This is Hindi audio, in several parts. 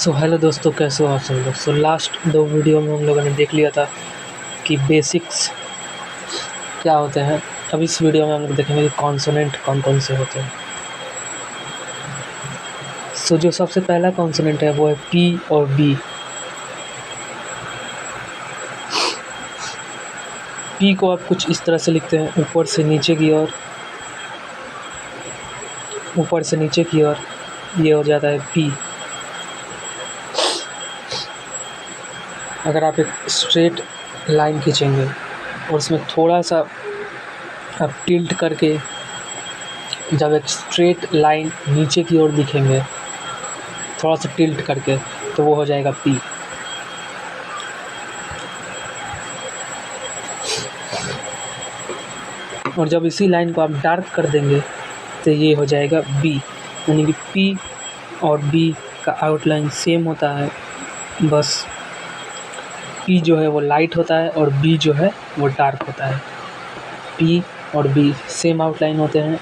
सो हेलो दोस्तों, कैसे हो आप सब लोग। सो लास्ट 2 वीडियो में हम लोगों ने देख लिया था कि बेसिक्स क्या होते हैं। अब इस वीडियो में हम लोग देखेंगे कि कॉन्सोनेंट कौन कौन से होते हैं। सो जो सबसे पहला कॉन्सोनेंट है वो है पी और बी। पी को आप कुछ इस तरह से लिखते हैं, ऊपर से नीचे की ओर, ऊपर से नीचे की ओर, ये हो जाता है पी। अगर आप एक स्ट्रेट लाइन खींचेंगे और उसमें थोड़ा सा आप टिल्ट करके जब एक स्ट्रेट लाइन नीचे की ओर दिखेंगे, थोड़ा सा टिल्ट करके, तो वो हो जाएगा पी। और जब इसी लाइन को आप डार्क कर देंगे तो ये हो जाएगा बी। यानी कि पी और बी का आउटलाइन सेम होता है, बस पी जो है वो लाइट होता है और बी जो है वो डार्क होता है। पी और बी सेम आउटलाइन होते हैं,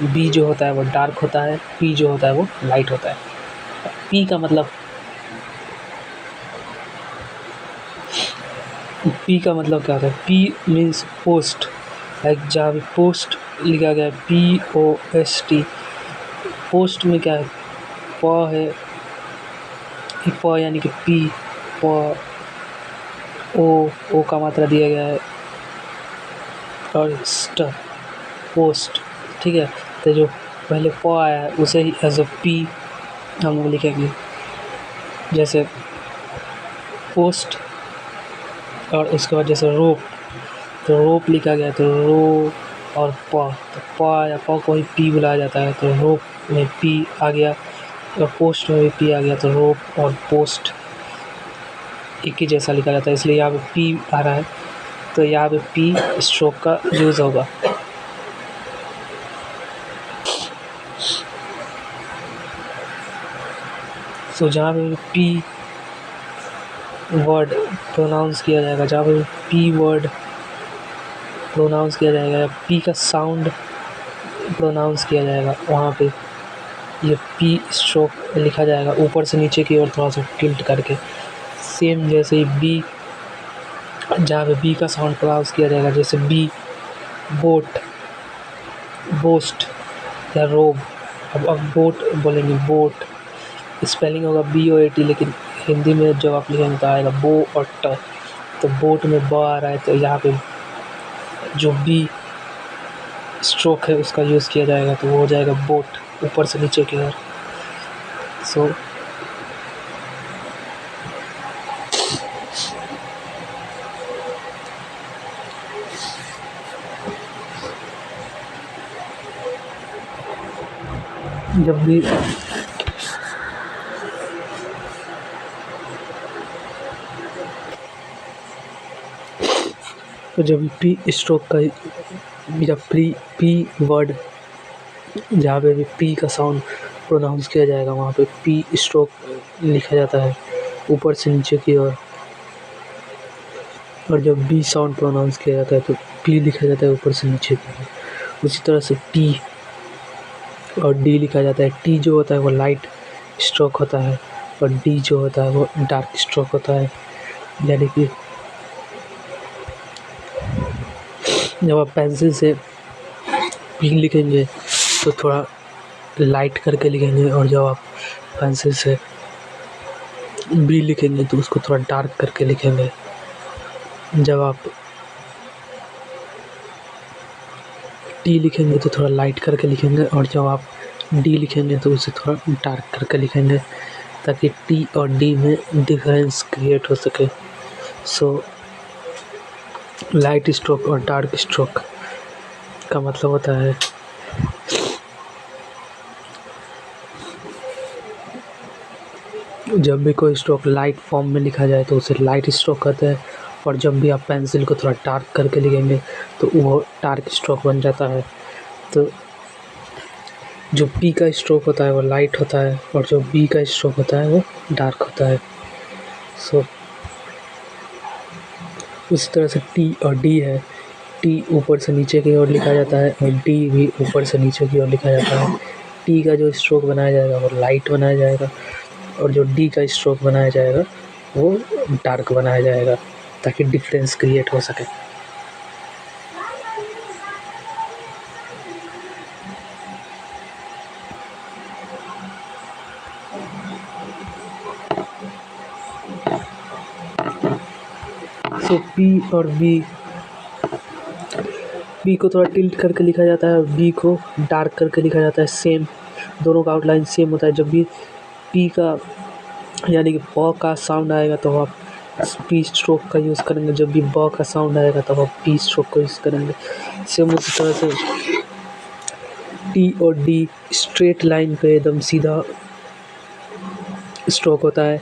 बी जो होता है वो डार्क होता है, पी जो होता है वो लाइट होता है। पी का मतलब क्या होता है? पी मीन्स पोस्ट, लाइक जहाँ भी पोस्ट लिखा गया है POST, पोस्ट में क्या है? प है, प यानी कि पी, प, ओ का मात्रा दिया गया है और स्ट, पोस्ट। ठीक है, तो जो पहले प आया है उसे ही एज अ पी हम लोग लिखेंगे। जैसे पोस्ट और उसके बाद जैसे रोप, तो रोप लिखा गया तो रो और प, तो प या प को ही पी बुलाया जाता है, तो रोप में पी आ गया और पोस्ट में भी पी आ गया, तो रोप और पोस्ट एक ही जैसा लिखा जाता है, इसलिए यहाँ पे पी आ रहा है, तो यहाँ पे पी स्ट्रोक का यूज़ होगा। सो जहाँ पे पी वर्ड प्रोनाउंस किया जाएगा, जहाँ पे पी वर्ड प्रोनाउंस किया जाएगा या पी का साउंड प्रोनाउंस किया जाएगा, वहाँ पे ये पी स्ट्रोक लिखा जाएगा ऊपर से नीचे की ओर थोड़ा सा टिल्ट करके। सेम जैसे ही बी, जहाँ पे बी का साउंड प्रोनाउंस किया जाएगा, जैसे बी बोट, बोस्ट या रोब। अब बोट बोलेंगे, बोट स्पेलिंग होगा BOAT, लेकिन हिंदी में जब आप लिखेंगे तो आएगा बो और ट, तो बोट में ब आ रहा है, तो यहाँ पे जो बी स्ट्रोक है उसका यूज़ किया जाएगा, तो वो हो जाएगा बोट, ऊपर से नीचे की ओर। सो जब भी पी स्ट्रोक का या पी वर्ड जहाँ पे भी पी का साउंड प्रोनाउंस किया जाएगा वहाँ पे पी स्ट्रोक लिखा जाता है ऊपर से नीचे की ओर। और जब बी साउंड प्रोनाउंस किया जाता है तो पी लिखा जाता है ऊपर से नीचे की ओर। उसी तरह से टी और डी लिखा जाता है। टी जो होता है वो लाइट स्ट्रोक होता है और डी जो होता है वो डार्क स्ट्रोक होता है। यानी कि जब आप पेंसिल से पी लिखेंगे तो थोड़ा लाइट करके लिखेंगे, और जब आप पेंसिल से बी लिखेंगे तो उसको थोड़ा डार्क करके लिखेंगे। जब आप टी लिखेंगे तो थोड़ा लाइट करके लिखेंगे, और जब आप डी लिखेंगे तो उसे थोड़ा डार्क करके लिखेंगे, ताकि टी और डी में डिफरेंस क्रिएट हो सके। सो लाइट स्ट्रोक और डार्क स्ट्रोक का मतलब होता है जब भी कोई स्ट्रोक लाइट फॉर्म में लिखा जाए तो उसे लाइट स्ट्रोक कहते हैं, और जब भी आप पेंसिल को थोड़ा डार्क करके लिखेंगे तो वो डार्क स्ट्रोक बन जाता है। तो जो पी का स्ट्रोक होता है वो लाइट होता है और जो बी का स्ट्रोक होता है वो डार्क होता है। सो उसी तरह से टी और डी है। टी ऊपर से नीचे की ओर लिखा जाता है और डी भी ऊपर से नीचे की ओर लिखा जाता है। टी का जो स्ट्रोक बनाया जाएगा वो लाइट बनाया जाएगा और जो डी का स्ट्रोक बनाया जाएगा वो डार्क बनाया जाएगा ताकि डिफरेंस क्रिएट हो सके। सो पी और बी को थोड़ा टिल्ट करके लिखा जाता है और बी को डार्क करके लिखा जाता है। सेम, दोनों का आउटलाइन सेम होता है। जब भी पी का यानी कि प का साउंड आएगा तो आप पी स्ट्रोक का यूज़ करेंगे, जब भी ब का साउंड आएगा तब आप पी स्ट्रोक का यूज़ करेंगे। सेम उसी तरह से टी और डी स्ट्रेट लाइन पे एकदम सीधा स्ट्रोक होता है।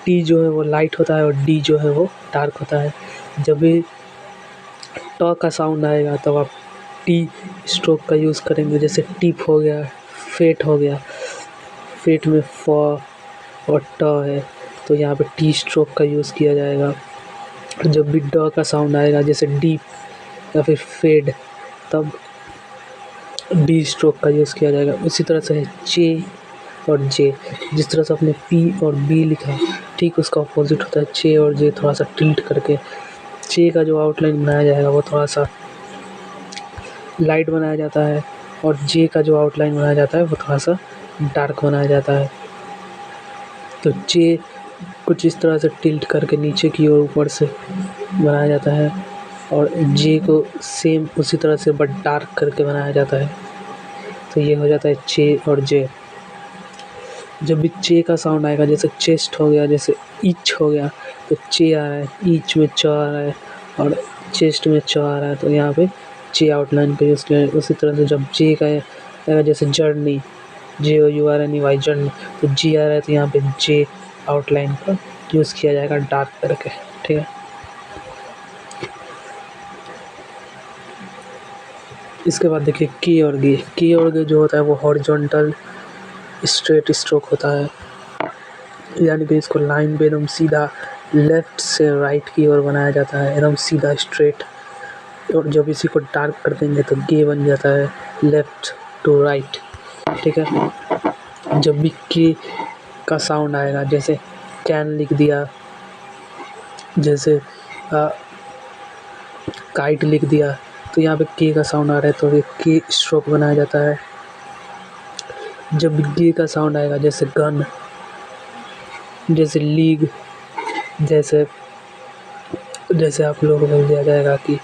टी जो है वो लाइट होता है और डी जो है वो डार्क होता है। जब भी ट का साउंड आएगा तब आप टी स्ट्रोक का यूज़ करेंगे, जैसे टिप हो गया, फेट हो गया। फेट में फ और ट है तो यहाँ पे टी स्ट्रोक का यूज़ किया जाएगा। जब भी ड का साउंड आएगा जैसे डीप या फिर फेड तब डी स्ट्रोक का यूज़ किया जाएगा। उसी तरह से है चे और जे, जिस तरह से आपने पी और बी लिखा ठीक उसका अपोजिट होता है चे और जे, थोड़ा सा टिल्ट करके। चे का जो आउटलाइन बनाया जाएगा वो थोड़ा सा लाइट बनाया जाता है और जे का जो आउटलाइन बनाया जाता है वो थोड़ा सा डार्क बनाया जाता है। तो जे कुछ इस तरह से टिल्ट करके नीचे की ओर ऊपर से बनाया जाता है और जे को सेम उसी तरह से बट डार्क करके बनाया जाता है। तो ये हो जाता है चे और जे। जब भी चे का साउंड आएगा जैसे चेस्ट हो गया, जैसे ईच हो गया तो चे आ रहा है, ईच में च आ रहा है और चेस्ट में च आ रहा है तो यहाँ पे चे आउटलाइन का यूज़ किया है। उसी तरह से जब जे का आएगा जैसे जर्नी, JOURNEY जर्नी, तो जी आ रहा है तो यहाँ पे जे आउटलाइन का यूज़ किया जाएगा डार्क करके। ठीक है, इसके बाद देखिए के और गे जो होता है वो हॉरिजॉन्टल स्ट्रेट स्ट्रोक होता है, यानी कि इसको लाइन पे एकदम सीधा लेफ़्ट से राइट की ओर बनाया जाता है, एकदम सीधा स्ट्रेट। और जब इसी को डार्क कर देंगे तो गे बन जाता है लेफ़्ट टू राइट। ठीक है, जब भी के का साउंड आएगा जैसे कैन लिख दिया, जैसे काइट लिख दिया तो यहाँ पे के का साउंड आ रहा है तो ये के स्ट्रोक बनाया जाता है। जब भी गे का साउंड आएगा जैसे गन, जैसे लीग, जैसे आप लोगों को बोल दिया जाएगा कि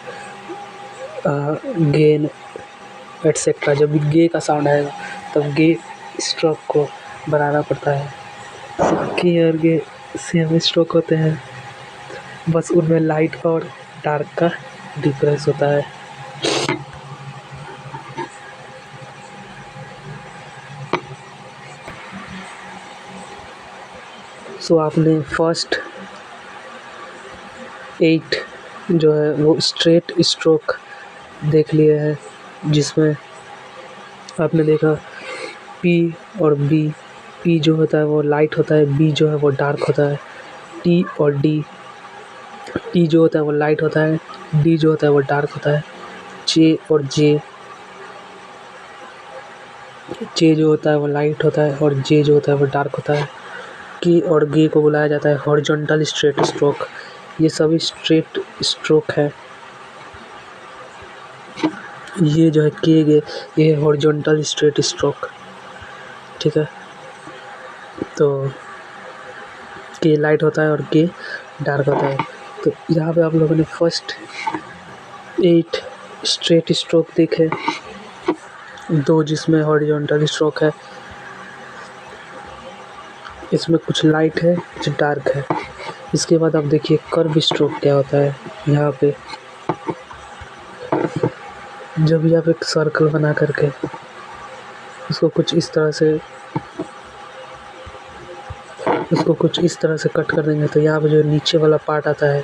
गेन एटसेट्रा। जब भी गे का साउंड आएगा तब गे स्ट्रोक को बनाना पड़ता है। के और गे सेम स्ट्रोक होते हैं, बस उनमें लाइट और डार्क का डिफरेंस होता है। सो आपने फर्स्ट 8 जो है वो स्ट्रेट स्ट्रोक देख लिए हैं, जिसमें आपने देखा पी और बी। पी जो होता है वो लाइट होता है, बी जो है वो डार्क होता है। टी और डी, टी जो होता है वो लाइट होता है, डी जो होता है वो डार्क होता है। जे और जे जो होता है वो लाइट होता है और जे जो होता है वो डार्क होता है। के और गे को बुलाया जाता है हॉरिजॉन्टल स्ट्रेट स्ट्रोक। ये सभी स्ट्रेट स्ट्रोक है। ये जो है के गे, ये हॉरिजॉन्टल स्ट्रेट स्ट्रोक। ठीक है, तो के लाइट होता है और के डार्क होता है। तो यहाँ पे आप लोगों ने फर्स्ट 8 स्ट्रेट स्ट्रोक देखे, 2 जिसमें हॉरिजॉन्टल स्ट्रोक है, इसमें कुछ लाइट है कुछ डार्क है। इसके बाद आप देखिए कर्व स्ट्रोक क्या होता है। यहाँ पे जब यहाँ पे एक सर्कल बना करके उसको कुछ इस तरह से कट कर देंगे तो यहाँ पे जो नीचे वाला पार्ट आता है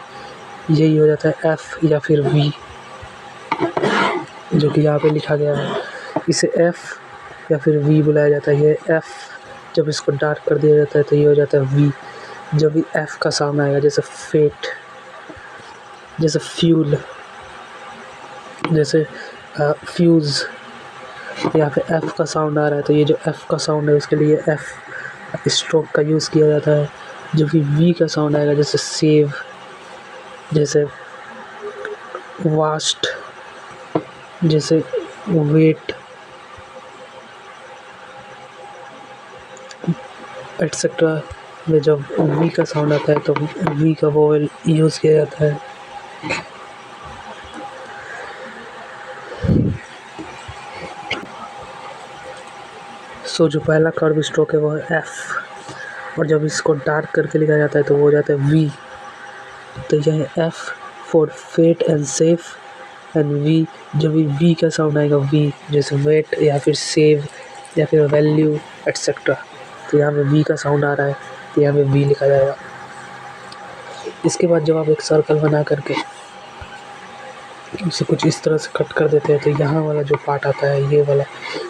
यही हो जाता है एफ या फिर वी, जो कि यहाँ पे लिखा गया है। इसे एफ या फिर वी बुलाया जाता है। ये एफ जब इसको डार्क कर दिया जाता है तो ये हो जाता है वी। जब भी एफ का साउंड आएगा जैसे फेट, जैसे फ्यूल, जैसे फ्यूज़, या फिर एफ का साउंड आ रहा है तो ये जो एफ का साउंड है उसके लिए एफ स्ट्रोक का यूज़ किया जाता है। जब भी वी का साउंड आएगा, जैसे सेव, जैसे वास्ट, जैसे वेट, एटसेट्रा, में जब वी का साउंड आता है तो वी का वोवेल यूज़ किया जाता है। सो जो पहला कर्व स्ट्रोक है वो है एफ, और जब इसको डार्क करके लिखा जाता है तो वो हो जाता है वी। तो यह है F for fate and safe and V. जब भी वी का साउंड आएगा, वी, जैसे वेट या फिर सेव या फिर वैल्यू एटसेट्रा, तो यहाँ पे वी का साउंड आ रहा है तो यहाँ पे वी लिखा जाएगा। इसके बाद जब आप एक सर्कल बना करके उसे कुछ इस तरह से कट कर देते हैं तो यहाँ वाला जो पार्ट आता है, ये वाला,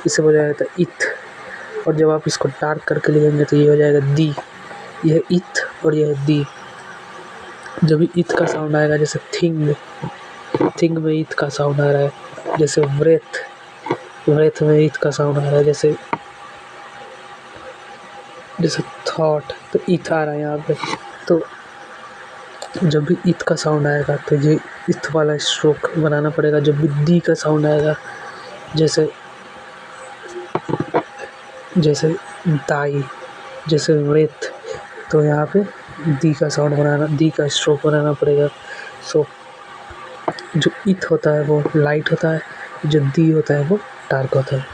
इसे बोला जाता है इथ। और जब आप इसको डार्क करके लिखेंगे तो ये हो जाएगा दी। यह इथ और यह दी। जब भी इथ का साउंड आएगा, जैसे थिंग, थिंग में इथ का साउंड आ रहा है। जैसे व्रेथ, व्रेथ में इथ का साउंड आ रहा है। जैसे थॉट, तो इथ आ रहा है यहाँ पे। तो जब भी इथ का साउंड आएगा तो ये इथ वाला स्ट्रोक बनाना पड़ेगा। जब भी दी का साउंड आएगा, जैसे दाई, जैसे व्रेथ, तो यहाँ पे दी का साउंड बनाना, दी का स्ट्रोक बनाना पड़ेगा। सो जो इथ होता है वो लाइट होता है, जो दी होता है वो डार्क होता है।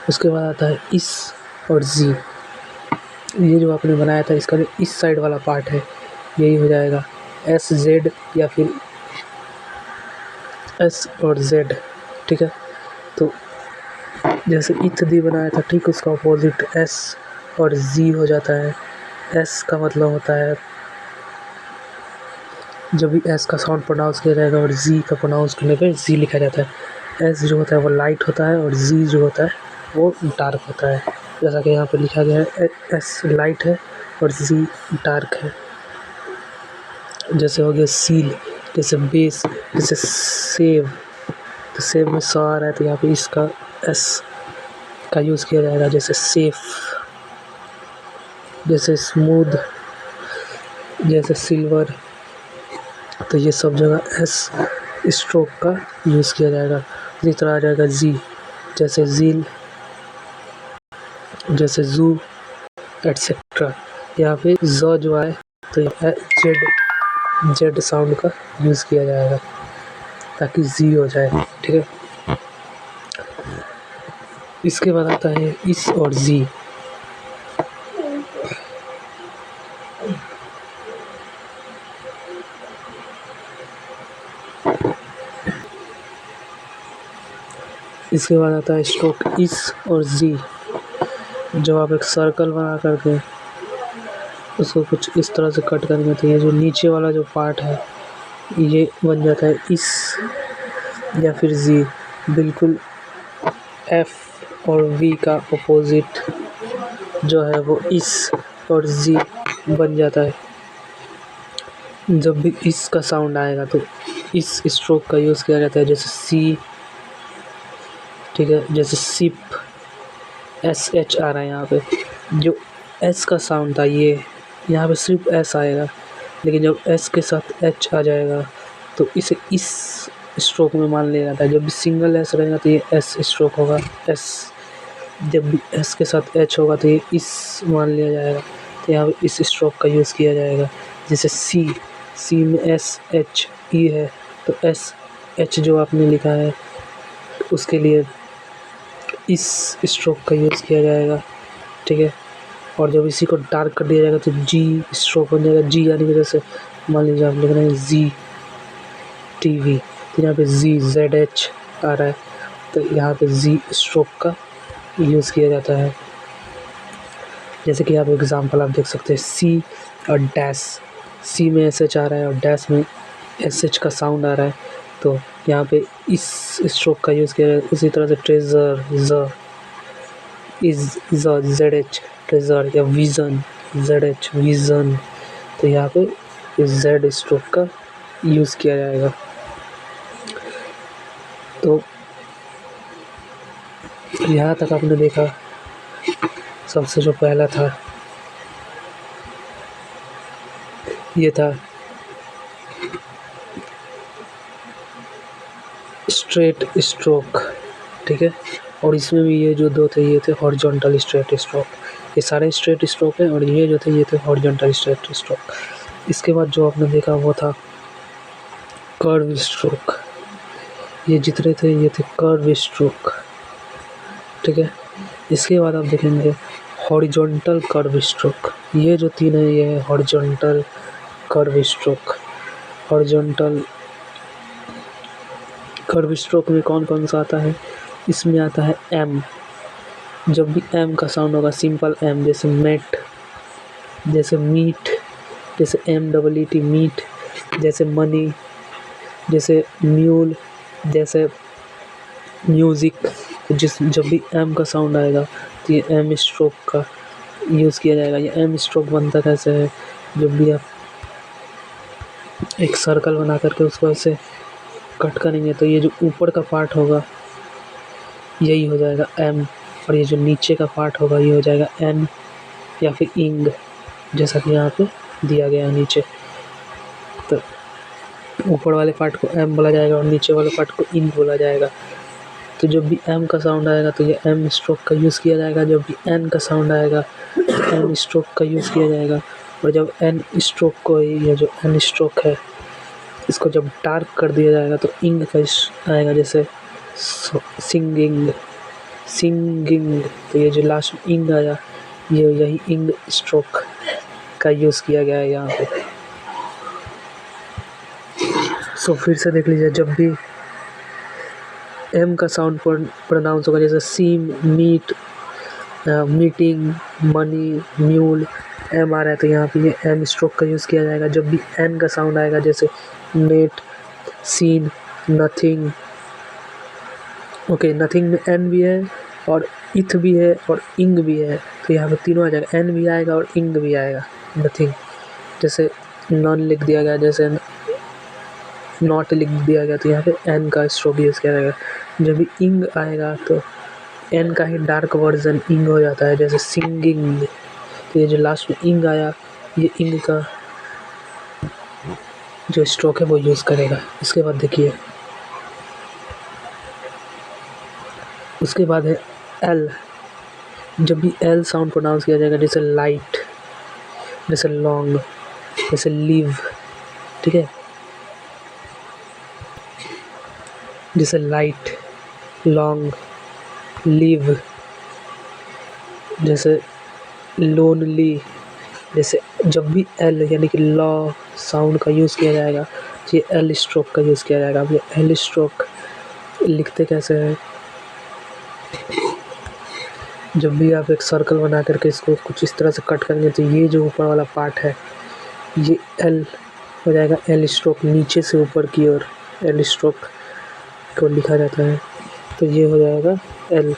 उसके बाद आता है इस और जी। ये जो आपने बनाया था, इसका जो इस साइड वाला पार्ट है, यही हो जाएगा एस जेड या फिर एस और जेड। ठीक है, तो जैसे इथ दी बनाया था, ठीक उसका अपोजिट एस और जी हो जाता है। एस का मतलब होता है, जब भी एस का साउंड प्रोनाउंस किया जाएगा और जी का प्रोनाउंस करने पर जी लिखा जाता है। एस जो होता है वो लाइट होता है और जी जो होता है वो डार्क होता है। जैसा कि यहाँ पे लिखा गया है, एस लाइट है और जी डार्क है। जैसे हो गया सील, जैसे बेस, जैसे सेव, तो सेव में स आ रहा है तो यहाँ पे इसका एस का यूज़ किया जाएगा। जैसे सेफ, जैसे स्मूथ, जैसे सिल्वर, तो ये सब जगह एस स्ट्रोक का यूज़ किया जाएगा। इसी तरह आ जाएगा जी, जैसे जील, जैसे जू एटसेट्रा। यहाँ पे ज जो आए तो यहाँ जेड, जेड साउंड का यूज़ किया जाएगा ताकि जी हो जाए। ठीक है, इसके बाद आता है इस और जी। इसके बाद आता है स्ट्रोक इस और जी। जब आप एक सर्कल बना करके उसको कुछ इस तरह से कट करेंगे तो ये जो नीचे वाला जो पार्ट है ये बन जाता है इस या फिर जी। बिल्कुल एफ और वी का अपोजिट जो है वो इस और जी बन जाता है। जब भी इस का साउंड आएगा तो इस स्ट्रोक का यूज़ किया जाता है। जैसे सी, ठीक है, जैसे सिप, एस एच आ रहा है यहाँ पे। जो एस का साउंड था ये, यहाँ पे सिर्फ एस आएगा, लेकिन जब एस के साथ एच आ जाएगा तो इसे इस स्ट्रोक में मान लिया जाता है। जब भी सिंगल एस रहेगा तो ये एस स्ट्रोक होगा, एस। जब भी एस के साथ एच होगा तो ये इस मान लिया जाएगा, तो यहाँ पे इस स्ट्रोक का यूज़ किया जाएगा। जैसे सी, सी में एस एच ई है तो एस एच जो आपने लिखा है उसके लिए इस स्ट्रोक का यूज़ किया जाएगा। ठीक है, और जब इसी को डार्क कर दिया जाएगा तो जी स्ट्रोक बन जाएगा। जी यानी कि जैसे मान लीजिए आप लिख रहे हैं जी टी वी, तो यहाँ पे जी जेड एच आ रहा है तो यहाँ पे जी स्ट्रोक का यूज़ किया जाता है। जैसे कि आप एग्जांपल आप देख सकते हैं, सी और डैश, सी में एस एच आ रहा है और डैश में एस एच का साउंड आ रहा है, तो यहाँ पे इस स्ट्रोक का यूज़ किया जाता है। उसी तरह से ट्रेजर, ज इज जेड एच ट्रेजर, या विज़न जेड एच विज़न, तो यहाँ पे इस जेड स्ट्रोक का यूज़ किया जाएगा। तो यहाँ तक आपने देखा, सबसे जो पहला था ये था स्ट्रेट स्ट्रोक, ठीक है। और इसमें भी ये जो दो थे ये थे हॉरिजॉन्टल स्ट्रेट स्ट्रोक। ये सारे स्ट्रेट स्ट्रोक है और ये जो थे ये थे हॉरिजॉन्टल स्ट्रेट स्ट्रोक। इसके बाद जो आपने देखा वो था कर्व स्ट्रोक। ये जितने थे ये थे कर्व स्ट्रोक, ठीक है। इसके बाद आप देखेंगे हॉरिजॉन्टल कर्व स्ट्रोक। ये जो तीन है ये है horizontal curve stroke. Horizontal curve stroke में कौन कौन सा आता है? इसमें आता है एम। जब भी एम का साउंड होगा, सिंपल एम, जैसे मेट, जैसे मीट, जैसे MEET मीट, जैसे मनी, जैसे म्यूल, जैसे म्यूज़िक। जब भी एम का साउंड आएगा तो ये एम स्ट्रोक का यूज़ किया जाएगा। ये एम स्ट्रोक बनता कैसे है? जब भी आप एक सर्कल बना करके उसको ऐसे कट करेंगे तो ये जो ऊपर का पार्ट होगा यही हो जाएगा एम, और ये जो नीचे का पार्ट होगा ये हो जाएगा एन या फिर इंग, जैसा कि यहाँ पे दिया गया है नीचे। तो ऊपर वाले पार्ट को एम बोला जाएगा और नीचे वाले पार्ट को इंग बोला जाएगा। तो जब भी एम का साउंड आएगा तो ये एम स्ट्रोक का यूज़ किया जाएगा। जब भी एन का साउंड आएगा तो एन स्ट्रोक का यूज़ किया जाएगा। और जब एन स्ट्रोक को, ये जो एन स्ट्रोक है इसको जब डार्क कर दिया जाएगा तो इंग का आएगा, जैसे सिंगिंग, सिंगिंग। तो ये जो लास्ट में इंग आया ये यही इंग स्ट्रोक का यूज़ किया गया है यहाँ पे। सो फिर से देख लीजिए, जब भी एम का साउंड प्रोनाउंस होगा, जैसे seem, meet, meeting, money, mule, M आ रहा है तो यहाँ पे ये एम स्ट्रोक का यूज़ किया जाएगा। जब भी एन का साउंड आएगा, जैसे net, seen, nothing, okay, nothing में एन भी है और इथ भी है और इंग भी है, तो यहाँ पे तीनों आ जाएगा, एन भी आएगा और इंग भी आएगा। नथिंग, जैसे नॉन लिख दिया गया, जैसे नॉट लिख दिया गया तो यहाँ पे एन का स्ट्रोक यूज़ किया जाएगा। जब भी इंग आएगा तो एन का ही डार्क वर्जन इंग हो जाता है, जैसे सिंगिंग। तो ये जो लास्ट में इंग आया ये इंग का जो स्ट्रोक है वो यूज़ करेगा। इसके बाद देखिए, उसके बाद है एल। जब भी एल साउंड प्रोनाउंस किया जाएगा, जैसे लाइट, जैसे लॉन्ग, जैसे लिव, ठीक है, जैसे लाइट, लॉन्ग, लिव, जैसे लोनली। जैसे जब भी एल यानी कि लॉ साउंड का यूज़ किया जाएगा तो ये एल स्ट्रोक का यूज़ किया जाएगा। अब ये एल स्ट्रोक लिखते कैसे हैं? जब भी आप एक सर्कल बना करके इसको कुछ इस तरह से कट करेंगे तो ये जो ऊपर वाला पार्ट है ये एल हो जाएगा। एल स्ट्रोक नीचे से ऊपर की ओर एल स्ट्रोक को लिखा जाता है, तो ये हो जाएगा एल।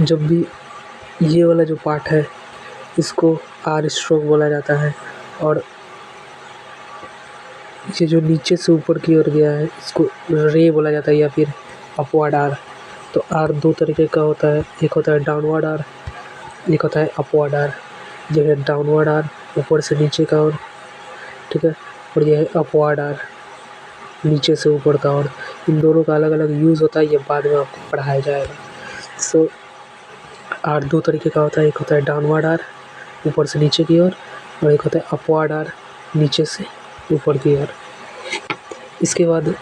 जब भी ये वाला जो पार्ट है इसको आर स्ट्रोक बोला जाता है, और ये जो नीचे से ऊपर की ओर गया है इसको रे बोला जाता है या फिर अपवर्ड आर। तो आर दो तरीके का होता है, एक होता है डाउनवर्ड आर, एक होता है अपवर्ड आर। जो है डाउनवर्ड आर ऊपर से नीचे का ओर, ठीक है, और यह है अपवर्ड आर नीचे से ऊपर का ओर। इन दोनों का अलग अलग यूज़ होता है, ये बाद में आपको पढ़ाया जाएगा। सो आर दो तरीके का होता है, एक होता है डाउनवर्ड आर ऊपर से नीचे की ओर, और एक होता है अपवर्ड आर नीचे से ऊपर की ओर। इसके बाद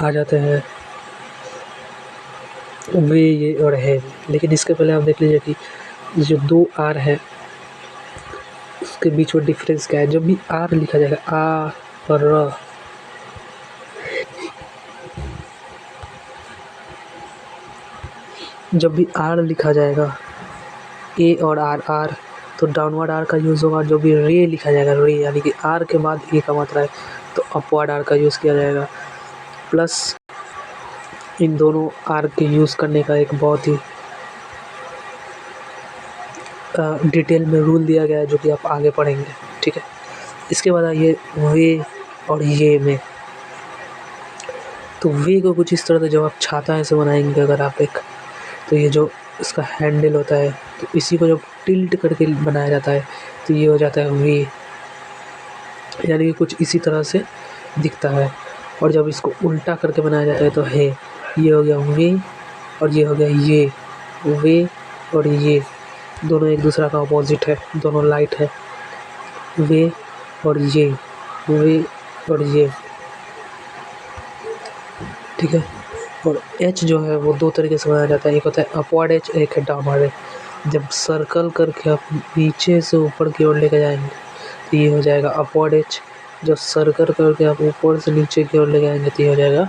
आ जाते हैं वे, ये और है। लेकिन इसके पहले आप देख लीजिए कि जो दो आर है उसके बीच में डिफरेंस क्या है। जब भी आर लिखा जाएगा, आ और र, जब भी आर लिखा जाएगा, ए और आर, आर तो डाउनवर्ड आर का यूज़ होगा। जो भी रे लिखा जाएगा, रे यानी कि आर के बाद ए का मात्रा है तो अपवर्ड आर का यूज़ किया जाएगा। प्लस इन दोनों आर के यूज़ करने का एक बहुत ही डिटेल में रूल दिया गया है जो कि आप आगे पढ़ेंगे, ठीक है। इसके बाद आइए वे और ये में। तो वे को कुछ इस तरह से जब आप छाता ऐसे बनाएंगे अगर आप एक, तो ये जो इसका हैंडल होता है तो इसी को जब टिल्ट करके बनाया जाता है तो ये हो जाता है वे, यानी कि कुछ इसी तरह से दिखता है। और जब इसको उल्टा करके बनाया जाता है तो है, ये हो गया वे और ये हो गया ये, वे और ये दोनों एक दूसरा का अपोजिट है, दोनों लाइट है, वे और ये, वे और ये, ठीक है। और एच जो है वो दो तरीके से बनाया जाता है, एक होता है अपवर्ड एच, एक है डाउनवर्ड एच। जब सर्कल करके आप नीचे से ऊपर की ओर लेके जाएंगे तो ये हो जाएगा अपवर्ड एच, जब सर्कल करके आप ऊपर से नीचे की ओर ले जाएंगे तो ये हो जाएगा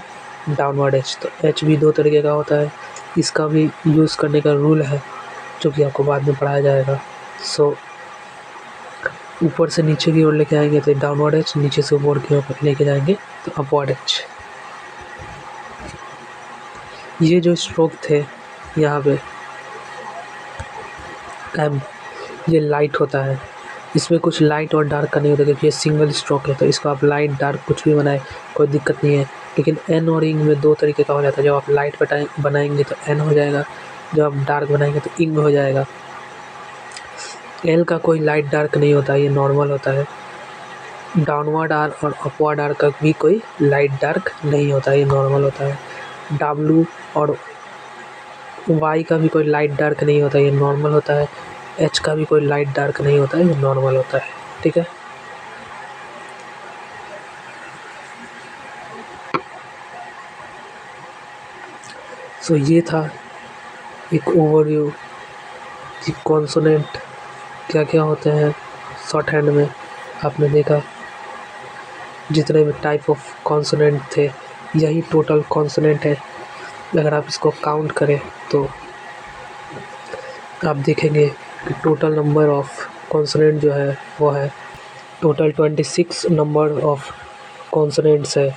डाउनवर्ड एच। तो एच भी दो तरीके का होता है, इसका भी यूज़ करने का रूल है जो कि आपको बाद में पढ़ाया जाएगा। सो ऊपर से नीचे की ओर लेके आएंगे तो डाउनवर्ड एच, नीचे से ऊपर की ओर लेके जाएंगे तो अपवर्ड एच। ये जो स्ट्रोक थे यहाँ पे एम, ये लाइट होता है, इसमें कुछ लाइट और डार्क का नहीं होता क्योंकि ये सिंगल स्ट्रोक है, तो इसको आप लाइट डार्क कुछ भी बनाए कोई दिक्कत नहीं है। लेकिन एन और इंग में दो तरीके का हो जाता है, जब आप लाइट बनाएंगे तो एन हो जाएगा, जब आप डार्क बनाएंगे तो इंग हो जाएगा। एल का कोई लाइट डार्क नहीं होता, ये नॉर्मल होता है। डाउनवर्ड आर और अपवर्ड आर का भी कोई लाइट डार्क नहीं होता, ये नॉर्मल होता है। डब्लू और वाई का भी कोई लाइट डार्क नहीं होता, ये नॉर्मल होता है। एच का भी कोई लाइट डार्क नहीं होता है, ये नॉर्मल होता है, ठीक है। सो ये था एक ओवरव्यू कि कॉन्सोनेंट क्या क्या होते हैं शॉर्ट हैंड में। आपने देखा जितने भी टाइप ऑफ कॉन्सोनेंट थे यही टोटल कॉन्सोनेंट है। अगर आप इसको काउंट करें तो आप देखेंगे कि टोटल नंबर ऑफ कॉन्सोनेंट जो है वो है टोटल 26 नंबर ऑफ कॉन्सोनेंट्स है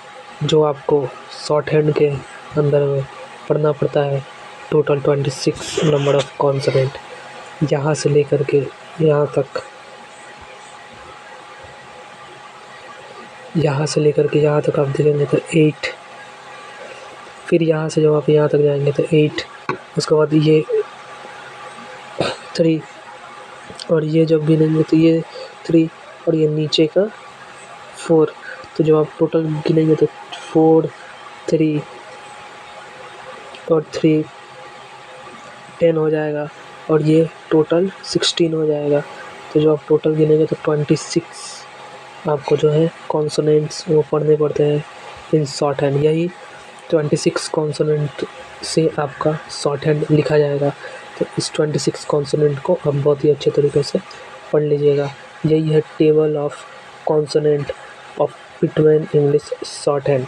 जो आपको शॉर्ट हैंड के अंदर में पढ़ना पड़ता है। टोटल 26 नंबर ऑफ कॉन्सोनेंट, यहाँ से लेकर के यहाँ तक, यहाँ से लेकर के यहाँ तक आप देखेंगे तो 8, फिर यहाँ से जब आप यहाँ तक जाएंगे तो 8, उसके बाद ये 3 और ये जब गिनेंगे तो ये 3 और ये नीचे का 4। तो जब आप टोटल गिनेंगे तो 4, 3 और 3 10 हो जाएगा और ये टोटल 16 हो जाएगा। तो जब आप टोटल गिनेंगे तो 26 आपको जो है कॉन्सोनेंट्स वो पढ़ने पड़ते हैं इन शॉर्ट हैंड। यही 26 कॉन्सोनेंट से आपका शॉर्ट हैंड लिखा जाएगा। तो इस 26 कॉन्सोनेंट को आप बहुत ही अच्छे तरीके से पढ़ लीजिएगा। यही है table of consonant of Pitman English short hand.